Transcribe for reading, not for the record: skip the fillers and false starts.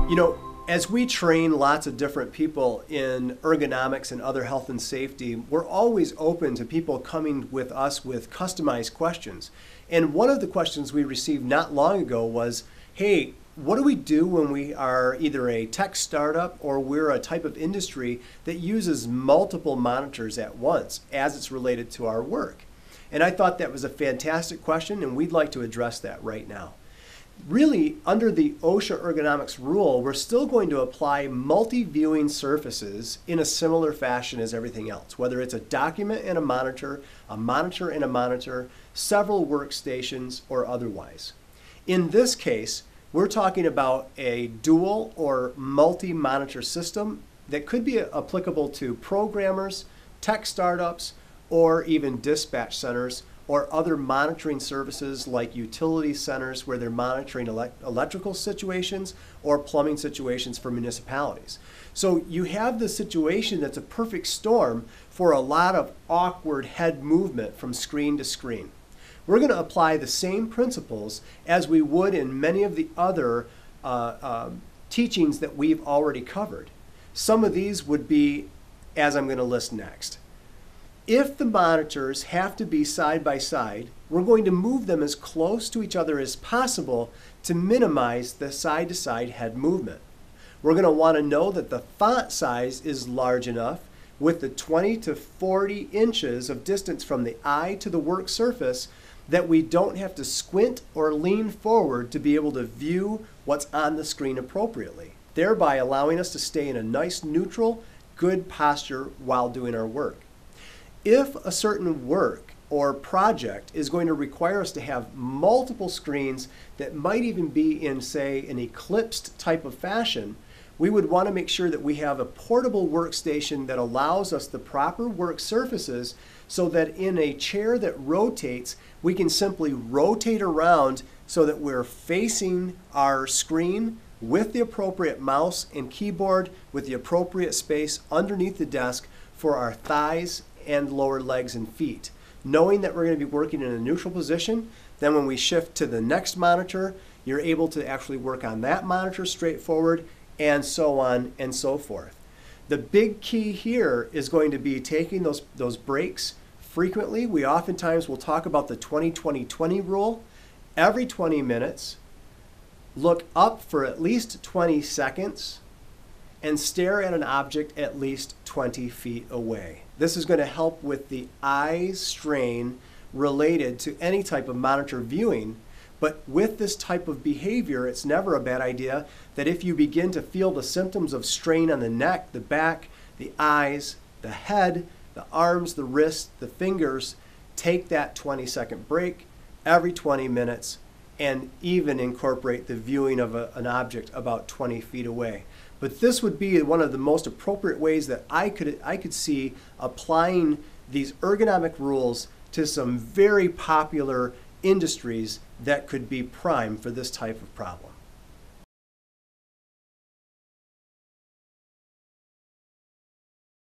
You know, as we train lots of different people in ergonomics and other health and safety, we're always open to people coming with us with customized questions. And one of the questions we received not long ago was, hey, what do we do when we are either a tech startup or we're a type of industry that uses multiple monitors at once as it's related to our work? And I thought that was a fantastic question, and we'd like to address that right now. Really, under the OSHA ergonomics rule, we're still going to apply multi-viewing surfaces in a similar fashion as everything else, whether it's a document and a monitor and a monitor, several workstations, or otherwise. In this case, we're talking about a dual or multi-monitor system that could be applicable to programmers, tech startups, or even dispatch centers, or other monitoring services like utility centers where they're monitoring electrical situations or plumbing situations for municipalities. So you have the situation that's a perfect storm for a lot of awkward head movement from screen to screen. We're going to apply the same principles as we would in many of the other teachings that we've already covered. Some of these would be, as I'm going to list next. If the monitors have to be side by side, we're going to move them as close to each other as possible to minimize the side-to-side head movement. We're going to want to know that the font size is large enough with the 20 to 40 inches of distance from the eye to the work surface that we don't have to squint or lean forward to be able to view what's on the screen appropriately, thereby allowing us to stay in a nice, neutral, good posture while doing our work. If a certain work or project is going to require us to have multiple screens that might even be in, say, an eclipsed type of fashion, we would want to make sure that we have a portable workstation that allows us the proper work surfaces so that in a chair that rotates, we can simply rotate around so that we're facing our screen with the appropriate mouse and keyboard with the appropriate space underneath the desk for our thighs and lower legs and feet. Knowing that we're going to be working in a neutral position, then when we shift to the next monitor, you're able to actually work on that monitor straightforward, and so on and so forth. The big key here is going to be taking those breaks frequently. We oftentimes will talk about the 20-20-20 rule. Every 20 minutes, look up for at least 20 seconds, and stare at an object at least 20 feet away. This is going to help with the eye strain related to any type of monitor viewing, but with this type of behavior, it's never a bad idea that if you begin to feel the symptoms of strain on the neck, the back, the eyes, the head, the arms, the wrists, the fingers, take that 20-second break every 20 minutes and even incorporate the viewing of an object about 20 feet away. But this would be one of the most appropriate ways that I could see applying these ergonomic rules to some very popular industries that could be prime for this type of problem.